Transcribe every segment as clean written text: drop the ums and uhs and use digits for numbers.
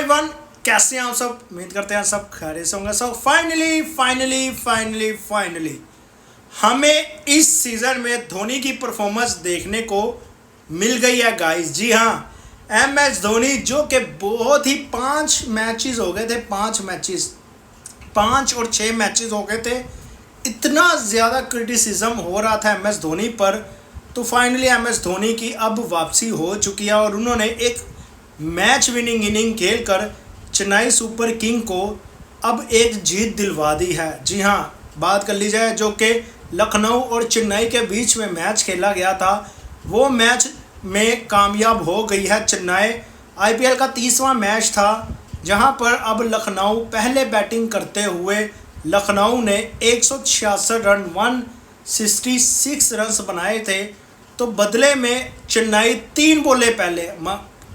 Everyone, कैसे हैं आप सब। उम्मीद करते हैं सब खैरियत से होंगे। सो फाइनली हमें इस सीज़न में धोनी की परफॉर्मेंस देखने को मिल गई है गाइस। जी हाँ, MS धोनी जो कि बहुत ही 5 मैचेस हो गए थे, 5 और 6 मैचेस हो गए थे। इतना ज़्यादा क्रिटिसिज्म हो रहा था MS धोनी पर, तो फाइनली MS धोनी की अब वापसी हो चुकी है और उन्होंने एक मैच विनिंग इनिंग खेलकर चेन्नई सुपर किंग को अब एक जीत दिलवा दी है। जी हाँ, बात कर ली जाए जो कि लखनऊ और चेन्नई के बीच में मैच खेला गया था, वो मैच में कामयाब हो गई है चेन्नई। IPL का 30वां मैच था जहां पर अब लखनऊ पहले बैटिंग करते हुए लखनऊ ने 166 रन 166 रन्स बनाए थे, तो बदले में चेन्नई 3 बॉले पहले,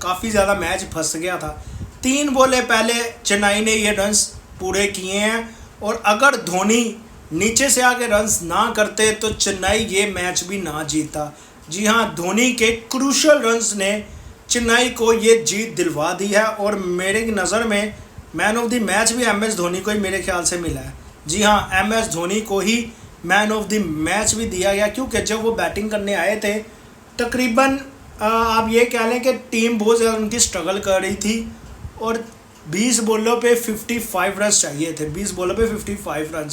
काफ़ी ज़्यादा मैच फंस गया था, 3 बॉले पहले चेन्नई ने ये रन्स पूरे किए हैं। और अगर धोनी नीचे से आके रन्स ना करते तो चेन्नई ये मैच भी ना जीता। जी हाँ, धोनी के क्रूशल रन्स ने चेन्नई को ये जीत दिलवा दी है और मेरे नज़र में मैन ऑफ द मैच भी MS धोनी को ही मेरे ख्याल से मिला है। जी हाँ, MS धोनी को ही मैन ऑफ द मैच भी दिया गया, क्योंकि जब वो बैटिंग करने आए थे तकरीबन आप ये कह लें कि टीम बहुत ज़्यादा उनकी स्ट्रगल कर रही थी और 20 बॉलों पे 55 रन चाहिए थे, 20 बॉलों पे 55 रन।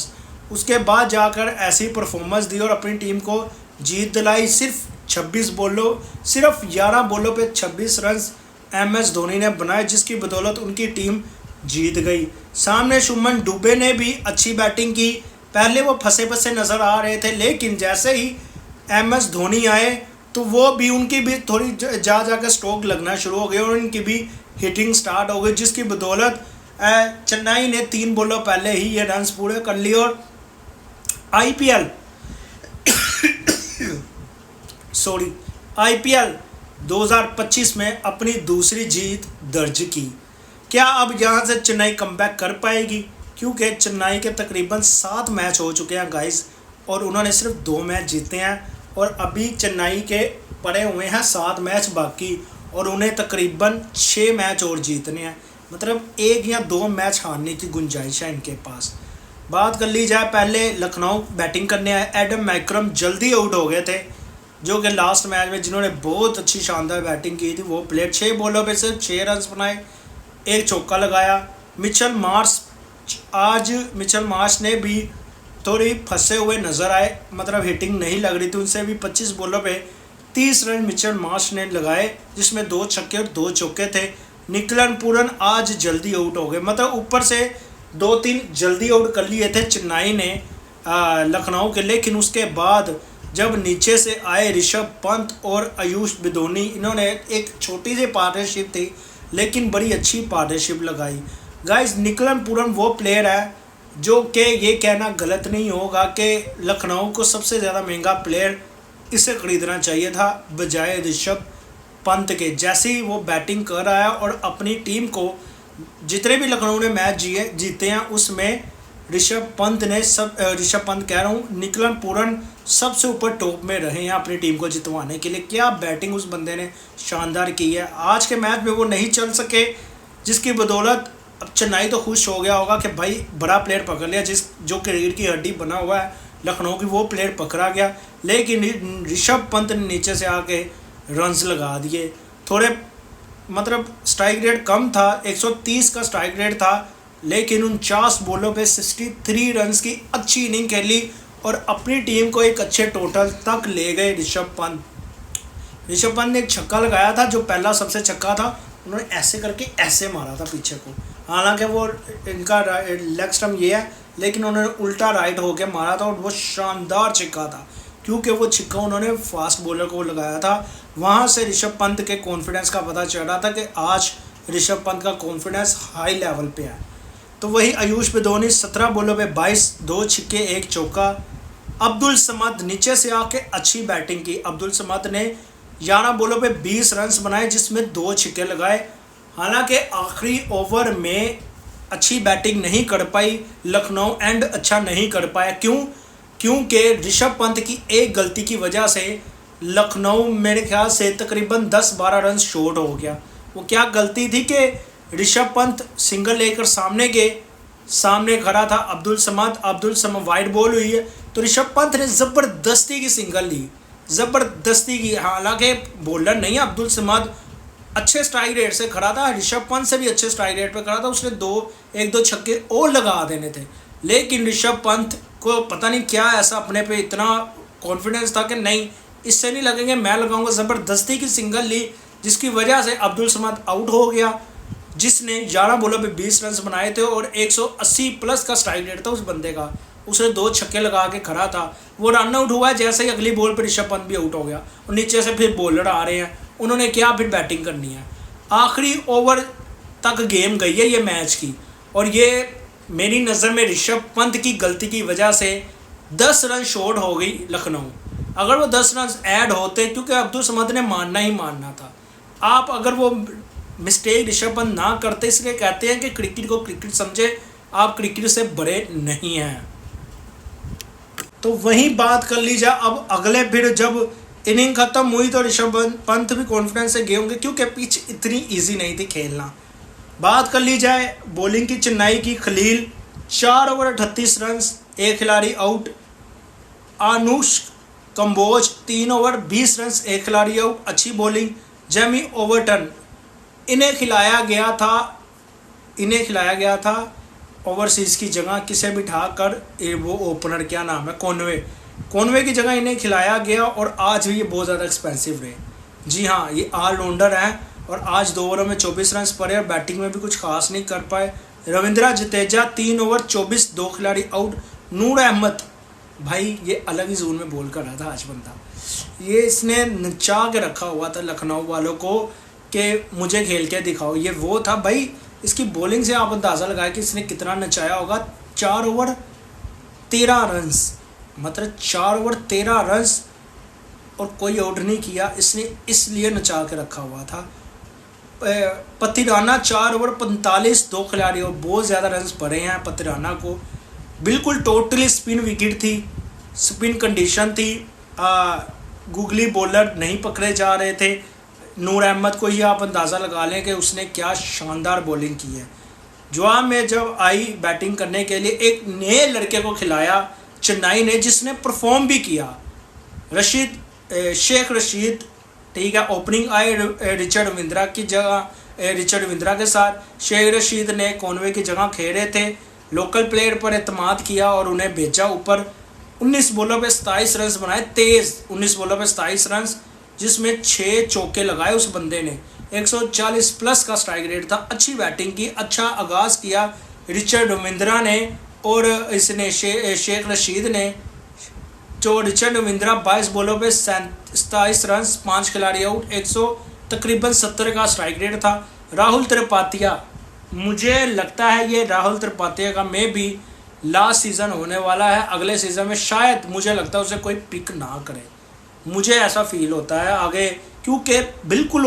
उसके बाद जाकर ऐसी परफॉर्मेंस दी और अपनी टीम को जीत दिलाई। सिर्फ 11 बॉलों पे 26 रन MS धोनी ने बनाए, जिसकी बदौलत उनकी टीम जीत गई। सामने शुभमन दुबे ने भी अच्छी बैटिंग की। पहले वो फंसे फंसे नज़र आ रहे थे, लेकिन जैसे ही MS धोनी आए तो वो भी उनकी भी थोड़ी जाकर स्ट्रोक लगना शुरू हो गई और उनकी भी हिटिंग स्टार्ट हो गई, जिसकी बदौलत चेन्नई ने 3 बॉलों पहले ही ये रन्स पूरे कर लिए और IPL 2025 में अपनी दूसरी जीत दर्ज की। क्या अब यहाँ से चेन्नई कमबैक कर पाएगी? क्योंकि चेन्नई के तकरीबन 7 मैच हो चुके हैं गाइस और उन्होंने सिर्फ 2 मैच जीते हैं और अभी चेन्नई के पड़े हुए हैं 7 मैच बाकी और उन्हें तकरीबन 6 मैच और जीतने हैं। मतलब 1 या 2 मैच हारने की गुंजाइश है इनके पास। बात कर ली जाए, पहले लखनऊ बैटिंग करने आए, एडम मैकरम जल्दी आउट हो गए थे, जो कि लास्ट मैच में जिन्होंने बहुत अच्छी शानदार बैटिंग की थी वो प्लेयर 6 बॉलों पे सिर्फ 6 रन बनाए, 1 चौका लगाया। मिचेल मार्श ने भी थोड़ी फंसे हुए नज़र आए, मतलब हिटिंग नहीं लग रही थी उनसे भी। 25 बॉलों पे 30 रन मिचेल मार्श ने लगाए, जिसमें 2 छक्के और 2 चौके थे। निकलन पूरन आज जल्दी आउट हो गए, मतलब ऊपर से 2-3 जल्दी आउट कर लिए थे चेन्नई ने लखनऊ के। लेकिन उसके बाद जब नीचे से आए ऋषभ पंत और आयुष बेदोनी, इन्होंने एक छोटी सी पार्टनरशिप थी लेकिन बड़ी अच्छी पार्टनरशिप लगाई। गाइस, निकलन पूरन वो प्लेयर है जो कि ये कहना गलत नहीं होगा कि लखनऊ को सबसे ज़्यादा महंगा प्लेयर इसे ख़रीदना चाहिए था बजाय ऋषभ पंत के। जैसे ही वो बैटिंग कर रहा है और अपनी टीम को जितने भी लखनऊ ने मैच जीते हैं उसमें ऋषभ पंत कह रहा हूँ, निकलन पूरन सबसे ऊपर टॉप में रहे हैं अपनी टीम को जितवाने के लिए। क्या बैटिंग उस बंदे ने शानदार की है। आज के मैच में वो नहीं चल सके, जिसकी बदौलत अब चेन्नई तो खुश हो गया होगा कि भाई बड़ा प्लेयर पकड़ लिया, जो कि रीढ़ की हड्डी बना हुआ है लखनऊ की, वो प्लेयर पकड़ा गया। लेकिन ऋषभ पंत ने नीचे से आके रन्स लगा दिए। थोड़े मतलब स्ट्राइक रेट कम था, 130 का स्ट्राइक रेट था, लेकिन 49 बॉलों पे 63 रन्स की अच्छी इनिंग खेली और अपनी टीम को एक अच्छे टोटल तक ले गए ऋषभ पंत ने एक छक्का लगाया था, जो पहला सबसे छक्का था, उन्होंने ऐसे करके ऐसे मारा था पीछे को। हालांकि वो इनका लेग स्टम्प ये है, लेकिन उन्होंने उल्टा राइट होके मारा था और वो शानदार छक्का था, क्योंकि वो छक्का उन्होंने फास्ट बॉलर को लगाया था। वहाँ से ऋषभ पंत के कॉन्फिडेंस का पता चल रहा था कि आज ऋषभ पंत का कॉन्फिडेंस हाई लेवल पे है। तो वही आयुष बेदोनी 17 बॉलों पे 22, 2 छक्के 1 चौका। अब्दुल समद नीचे से आके अच्छी बैटिंग की। अब्दुल समद ने 11 बॉलों पे 20 रन बनाए, जिसमें 2 छक्के लगाए। हालांकि आखिरी ओवर में अच्छी बैटिंग नहीं कर पाई लखनऊ, एंड अच्छा नहीं कर पाया। क्योंकि ऋषभ पंत की एक गलती की वजह से लखनऊ मेरे ख्याल से तकरीबन 10-12 रन शॉर्ट हो गया। वो क्या गलती थी कि ऋषभ पंत सिंगल लेकर सामने खड़ा था अब्दुल समद वाइड बॉल हुई है तो ऋषभ पंत ने ज़बरदस्ती की सिंगल ली, ज़बरदस्ती की। हालांकि बॉलर नहीं है अब्दुल समद, अच्छे स्ट्राइक रेट से खड़ा था, ऋषभ पंत से भी अच्छे स्ट्राइक रेट पे खड़ा था, उसने एक दो छक्के और लगा देने थे। लेकिन ऋषभ पंत को पता नहीं क्या ऐसा अपने पे इतना कॉन्फिडेंस था कि नहीं इससे नहीं लगेंगे, मैं लगाऊंगा। ज़बरदस्ती की सिंगल ली जिसकी वजह से अब्दुल समद आउट हो गया, जिसने 11 बॉलों पे 20 रन बनाए थे और 180 प्लस का स्ट्राइक रेट था उस बंदे का। उसने 2 छक्के लगा के खड़ा था, वो रन आउट हुआ। जैसे ही अगली बॉल पर ऋषभ पंत भी आउट हो गया और नीचे से फिर बॉलर आ रहे हैं, उन्होंने क्या फिर बैटिंग करनी है। आखिरी ओवर तक गेम गई है ये मैच की और ये मेरी नज़र में ऋषभ पंत की गलती की वजह से 10 रन शॉर्ट हो गई लखनऊ। अगर वो 10 रन ऐड होते, क्योंकि अब्दुल समद ने मानना ही मानना था, आप अगर वो मिस्टेक ऋषभ पंत ना करते, इसलिए कहते हैं कि क्रिकेट को क्रिकेट समझे, आप क्रिकेट से बड़े नहीं हैं। तो वहीं बात कर ली जाए अब अगले, फिर जब इनिंग खत्म हुई तो ऋषभ पंत भी कॉन्फिडेंस से गए होंगे क्योंकि पिच इतनी इजी नहीं थी खेलना। बात कर ली जाए बॉलिंग की, चेन्नई की खलील 4 ओवर 38 रन, एक खिलाड़ी out. Anush Kamboj 3 over 20 run, एक खिलाड़ी आउट, अच्छी बॉलिंग। जेमी ओवरटन इन्हें खिलाया गया था ओवरसीज़ की जगह, किसे बिठा कर, वो ओपनर क्या नाम है, कॉनवे की जगह इन्हें खिलाया गया और आज भी ये बहुत ज़्यादा एक्सपेंसिव रहे। जी हाँ, ये ऑलराउंडर हैं और आज 2 ओवरों में 24 रन पड़े और बैटिंग में भी कुछ खास नहीं कर पाए। रविंद्रा जडेजा 3 ओवर 24, 2 खिलाड़ी आउट। नूर अहमद भाई ये अलग ही जोन में बॉल कर रहा था आज बंदा, ये इसने नचा के रखा हुआ था लखनऊ वालों को कि मुझे खेल के दिखाओ। ये वो था भाई, इसकी बॉलिंग से आप अंदाज़ा लगाए कि इसने कितना नचाया होगा। 4 ओवर 13 रन, मतलब 4 ओवर 13 रन और कोई आउट नहीं किया इसने, इसलिए नचा के रखा हुआ था। पतिराना 4 ओवर 45, 2 खिलाड़ी और बहुत ज़्यादा रन पड़े हैं पतिराना को। बिल्कुल टोटली स्पिन विकेट थी, स्पिन कंडीशन थी, गूगली बॉलर नहीं पकड़े जा रहे थे। नूर अहमद को ही आप अंदाज़ा लगा लें कि उसने क्या शानदार बॉलिंग की है। जवाब में जब आई बैटिंग करने के लिए, एक नए लड़के को खिलाया चेन्नई ने जिसने परफॉर्म भी किया, शेख रशीद, ठीक है। ओपनिंग आए रिचर्ड रविंद्रा की जगह, रिचर्ड रविंद्रा के साथ शेख रशीद ने कॉनवे की जगह खेले थे। लोकल प्लेयर पर एतमाद किया और उन्हें भेजा ऊपर। 19 बॉलों पे 27 रन बनाए, तेज़ 19 बॉलों पे 27 रन, जिसमें 6 चौके लगाए उस बंदे ने। 140 प्लस का स्ट्राइक रेट था, अच्छी बैटिंग की, अच्छा आगाज़ किया रिचर्ड रविंद्रा ने और इसने शेख रशीद ने। जो रिचर्ड रविंद्रा 22 बॉलों पे 27 रन, 5 खिलाड़ी आउट, 100 तकरीबन 70 का स्ट्राइक रेट था। राहुल त्रिपातिया, मुझे लगता है ये राहुल त्रिपातिया का में भी लास्ट सीज़न होने वाला है। अगले सीज़न में शायद मुझे लगता है उसे कोई पिक ना करे, मुझे ऐसा फील होता है आगे, क्योंकि बिल्कुल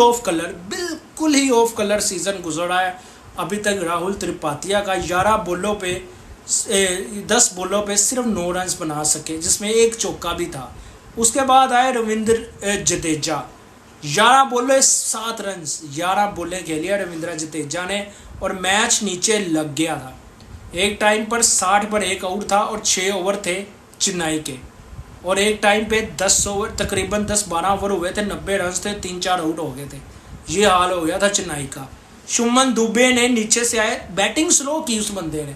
ही ऑफ कलर सीज़न गुजरा है अभी तक राहुल त्रिपातिया का। 10 बॉलों पे सिर्फ 9 रन बना सके, जिसमें 1 चौका भी था। उसके बाद आए रविंद्र जडेजा, 11 बॉलें 7 रन, 11 बॉलें खेली रविंद्र जडेजा ने और मैच नीचे लग गया था। एक टाइम पर 60 पर 1 आउट था और 6 ओवर थे चेन्नई के, और एक टाइम पे 10 ओवर तकरीबन 10-12 ओवर हुए थे, 90 रन थे, 3-4 आउट हो गए थे। ये हाल हो गया था चेन्नई का। शुभमन दुबे ने नीचे से आए, बैटिंग स्लो की उस बंदे ने,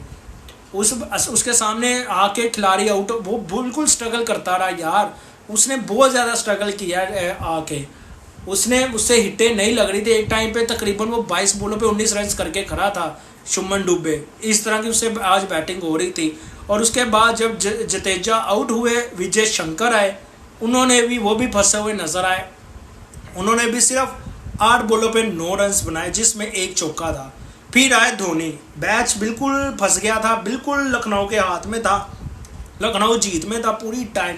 उसके सामने आके खिलाड़ी आउट, वो बिल्कुल स्ट्रगल करता रहा यार, उसने बहुत ज़्यादा स्ट्रगल किया आके, उससे हिटें नहीं लग रही थी। एक टाइम पे तकरीबन वो 22 बॉलों पे 19 रन करके खड़ा था शुभमन दुबे, इस तरह की उससे आज बैटिंग हो रही थी। और उसके बाद जब जडेजा आउट हुए, विजय शंकर आए, वो भी फंसे हुए नज़र आए। उन्होंने भी सिर्फ 8 बॉलों पे 9 रन बनाए, जिसमें 1 चौका था। फिर आए धोनी, मैच बिल्कुल फंस गया था, बिल्कुल लखनऊ के हाथ में था, लखनऊ जीत में था पूरी टाइम,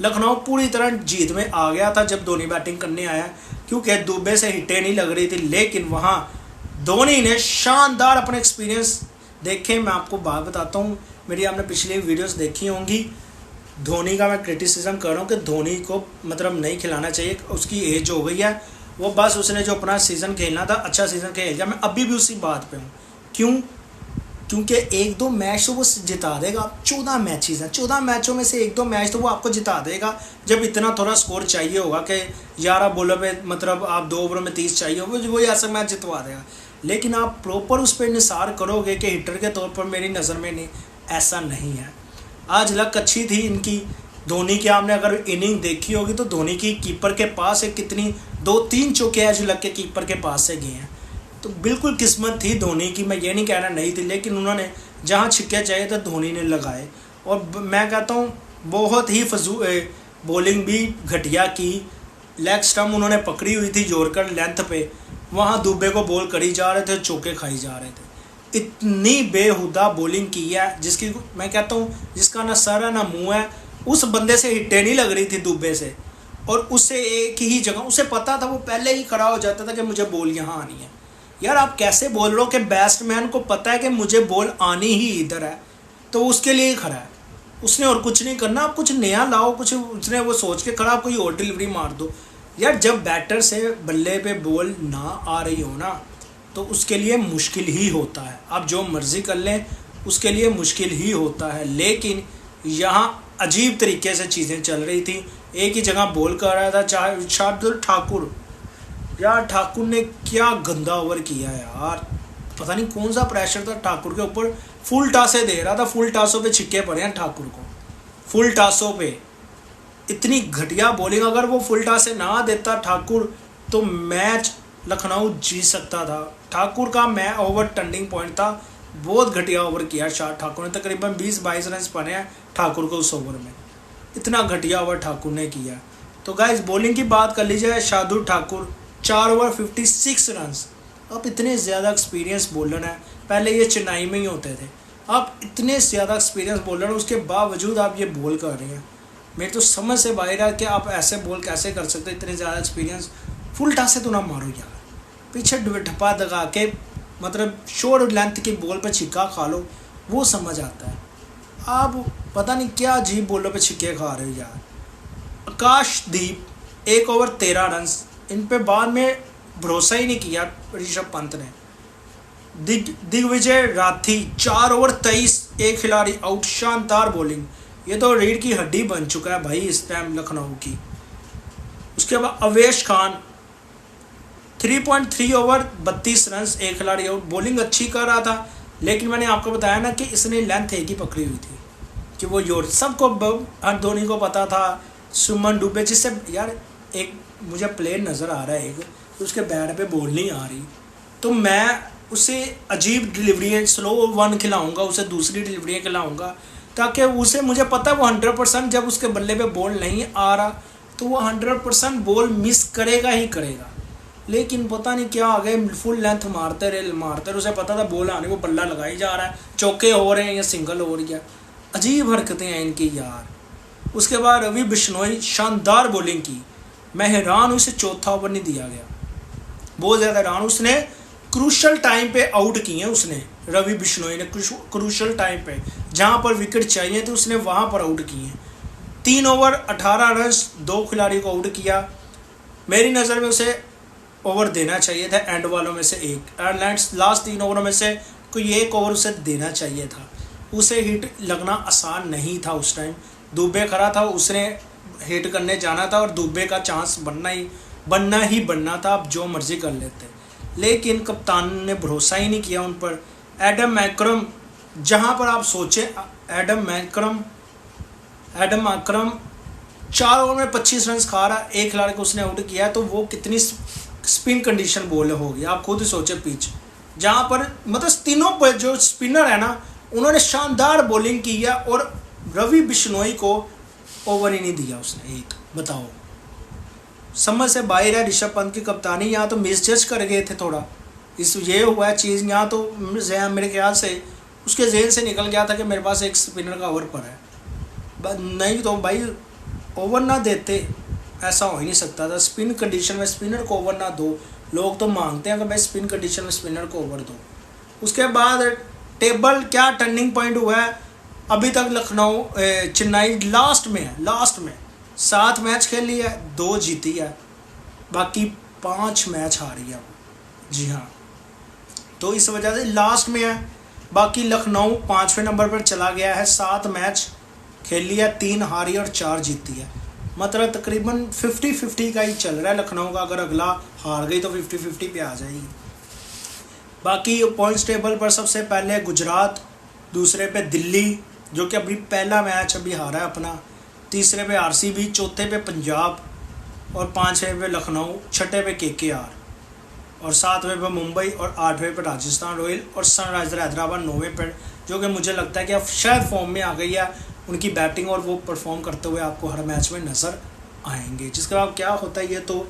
लखनऊ पूरी तरह जीत में आ गया था जब धोनी बैटिंग करने आया, क्योंकि दुबे से हिटें नहीं लग रही थी। लेकिन वहाँ धोनी ने शानदार अपने एक्सपीरियंस देखे। मैं आपको बात बताता हूँ, मेरी आपने पिछली वीडियोस देखी होंगी, धोनी का मैं क्रिटिसिज्म कर रहा हूँ कि धोनी को मतलब नहीं खिलाना चाहिए, उसकी एज हो गई है वो बस उसने जो अपना सीज़न खेलना था अच्छा सीज़न खेल गया। मैं अभी भी उसी बात पे हूँ। क्यों? क्योंकि एक दो मैच तो वो जिता देगा। 14 मैचेस हैं, 14 मैचों में से एक दो मैच तो वो आपको जिता देगा। जब इतना थोड़ा स्कोर चाहिए होगा कि 11 बॉलों पे मतलब आप 2 ओवरों में 30 चाहिए होगा, वही ऐसा मैच जितवा देगा। लेकिन आप प्रॉपर उस पर निसार करोगे कि हिटर के तौर पर मेरी नज़र में नहीं, ऐसा नहीं है। आज लक अच्छी थी इनकी। धोनी की आपने अगर इनिंग देखी होगी तो धोनी की कीपर के पास एक कितनी 2-3 चौके आज लक के कीपर के पास से गए हैं। तो बिल्कुल किस्मत थी धोनी की, मैं ये नहीं कहना नहीं थी, लेकिन उन्होंने जहाँ छिक्के चाहिए तो धोनी ने लगाए। और मैं कहता हूँ बहुत ही बॉलिंग भी घटिया की। लेग स्टम्प उन्होंने पकड़ी हुई थी जोड़कर लेंथ पे, वहाँ दुबे को बॉल करी जा रहे थे, चौके खाई जा रहे थे। इतनी बेहुदा बॉलिंग की है जिसकी मैं कहता हूँ जिसका ना सर है ना मुँह है। उस बंदे से हिट्टें नहीं लग रही थी दुबे से, और उससे एक ही जगह उसे पता था, वो पहले ही खड़ा हो जाता था कि मुझे बॉल यहाँ आनी है। यार आप कैसे बोल रहे हो कि बैट्समैन को पता है कि मुझे बॉल आनी ही इधर है तो उसके लिए ही खड़ा है, उसने और कुछ नहीं करना। आप कुछ नया लाओ, कुछ उसने वो सोच के खड़ा, कोई और डिलीवरी मार दो। यार जब बैटर से बल्ले पे बॉल ना आ रही हो ना तो उसके लिए मुश्किल ही होता है। आप जो मर्ज़ी कर लें उसके लिए मुश्किल ही होता है। लेकिन यहाँ अजीब तरीके से चीज़ें चल रही थी। एक ही जगह बॉल कर रहा था, चाहे शार्दुल ठाकुर, यार ठाकुर ने क्या गंदा ओवर किया यार। पता नहीं कौन सा प्रेशर था ठाकुर के ऊपर। फुल टासे दे रहा था, फुल टासों पे छिक्के पड़े हैं ठाकुर को, फुल टासों पे। इतनी घटिया बॉलिंग, अगर वो फुल टासे ना देता ठाकुर तो मैच लखनऊ जीत सकता था। ठाकुर का मैं ओवर टर्निंग पॉइंट था। बहुत घटिया ओवर किया शायद ठाकुर ने, तकरीबन 20-22 रन बने हैं ठाकुर को उस ओवर में। इतना घटिया ओवर ठाकुर ने किया। तो गाइस बॉलिंग की बात कर लीजिए, शार्दुल ठाकुर 4 ओवर 56 रन। अब इतने ज़्यादा एक्सपीरियंस बॉलर हैं, पहले ये चेन्नई में ही होते थे, आप इतने ज़्यादा एक्सपीरियंस बॉलर हैं, उसके बावजूद आप ये बॉल कर रहे हैं। मेरे तो समझ से बाहर है कि आप ऐसे बॉल कैसे कर सकते हैं, इतने ज़्यादा एक्सपीरियंस। फुल टास से तो ना मारो यार, पीछे ढप्पा दगा के मतलब शॉर्ट लेंथ की बॉल पे छिक्का खा लो, वो समझ आता है। आप पता नहीं क्या अजीब बॉलों पे छिक्के खा रहे हो यार। आकाशदीप 1 ओवर 13 रन, इन पे बाद में भरोसा ही नहीं किया ऋषभ पंत ने। दिग्विजय राठी 4 ओवर 23, एक खिलाड़ी आउट, शानदार बॉलिंग। ये तो रीढ़ की हड्डी बन चुका है भाई इस टाइम लखनऊ की। उसके बाद अवेश खान 3.3 ओवर 32 रन, एक खिलाड़ी आउट। बॉलिंग अच्छी कर रहा था, लेकिन मैंने आपको बताया ना कि इसने लेंथ एक ही पकड़ी हुई थी कि वो योर सबको धोनी को पता था। सुमन दुबे जिससे यार एक मुझे प्लेयर नज़र आ रहा है एक, तो उसके बैट पे बॉल नहीं आ रही, तो मैं उसे अजीब डिलीवरियाँ स्लो 1 खिलाऊँगा, उसे दूसरी डिलीवरियाँ खिलाऊँगा, ताकि उसे मुझे पता है वो 100% जब उसके बल्ले पे बॉल नहीं आ रहा तो वो 100% बॉल मिस करेगा ही करेगा। लेकिन पता नहीं क्या आ गए, फुल लेंथ मारते रहे, उसे पता था बॉल आने को, बल्ला लगाई जा रहा है, चौके हो रहे हैं या सिंगल हो रही है। अजीब हरकतें हैं इनकी यार। उसके बाद रवि बिश्नोई शानदार बॉलिंग की, मैं हैरान हूँ, इसे चौथा ओवर नहीं दिया गया, बहुत ज़्यादा हैरान। उसने क्रूशल टाइम पे आउट किए हैं उसने, रवि बिश्नोई ने क्रूशल टाइम पे जहाँ पर विकेट चाहिए थे उसने वहाँ पर आउट किए हैं। 3 ओवर 18 रन, 2 खिलाड़ी को आउट किया। मेरी नज़र में उसे ओवर देना चाहिए था, एंड वालों में से एक, लास्ट 3 ओवरों में से कोई एक ओवर उसे देना चाहिए था। उसे हिट लगना आसान नहीं था उस टाइम, दुबे खड़ा था, उसने हिट करने जाना था और दुबे का चांस बनना था, आप जो मर्जी कर लेते। लेकिन कप्तान ने भरोसा ही नहीं किया उन पर। एडम मैकरम, जहां पर आप सोचें एडम मैकरम 4 ओवर में 25 रन खा रहा, एक खिलाड़ी को उसने आउट किया, तो वो कितनी स्पिन कंडीशन बॉल होगी आप खुद ही सोचे। पिच जहाँ पर मतलब तीनों पर जो स्पिनर है ना उन्होंने शानदार बॉलिंग की है, और रवि बिश्नोई को ओवर ही नहीं दिया उसने एक। बताओ, समझ से बाहर है ऋषभ पंत की कप्तानी। यहाँ तो मिसजज कर गए थे थोड़ा, इस ये हुआ है चीज़। यहाँ तो मेरे ख्याल से उसके जहन से निकल गया था कि मेरे पास एक स्पिनर का ओवर पर है, नहीं तो भाई ओवर ना देते, ऐसा हो ही नहीं सकता था। स्पिन कंडीशन में स्पिनर को ओवर ना दो, लोग तो मांगते हैं कि भाई स्पिन कंडीशन में स्पिनर को ओवर दो। उसके बाद टेबल क्या टर्निंग पॉइंट हुआ है, अभी तक लखनऊ चेन्नई लास्ट में 7 मैच खेल लिया है, 2 जीती है, बाकी 5 मैच हारी है वो। जी हाँ, तो इस वजह से लास्ट में है। बाकी लखनऊ 5वें नंबर पर चला गया है, 7 मैच खेली है, 3 हारी और 4 जीती है। मतलब तकरीबन 50-50 का ही चल रहा है लखनऊ का। अगर अगला हार गई तो 50-50 पे आ जाएगी। बाकी पॉइंट्स टेबल पर सबसे पहले गुजरात, दूसरे पे दिल्ली जो कि अभी पहला मैच अभी हारा है अपना, तीसरे पे आरसीबी, चौथे पे पंजाब और 5वें पे लखनऊ, छठे पे केकेआर और 7वें पे मुंबई और 8वें पे राजस्थान रॉयल और सनराइजर हैदराबाद 9वें पे, जो कि मुझे लगता है कि अब शायद फॉर्म में आ गई है उनकी बैटिंग और वो परफॉर्म करते हुए आपको हर मैच में नज़र आएंगे। जिसके बाद क्या होता है ये तो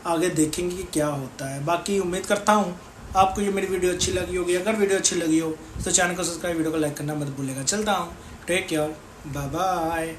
आगे देखेंगे कि क्या होता है। बाकी उम्मीद करता हूँ आपको ये मेरी वीडियो अच्छी लगी होगी। अगर वीडियो अच्छी लगी हो तो चैनल को सब्सक्राइब, वीडियो को लाइक करना मत भूलेगा। चलता हूँ, टेक केयर, बाय बाय।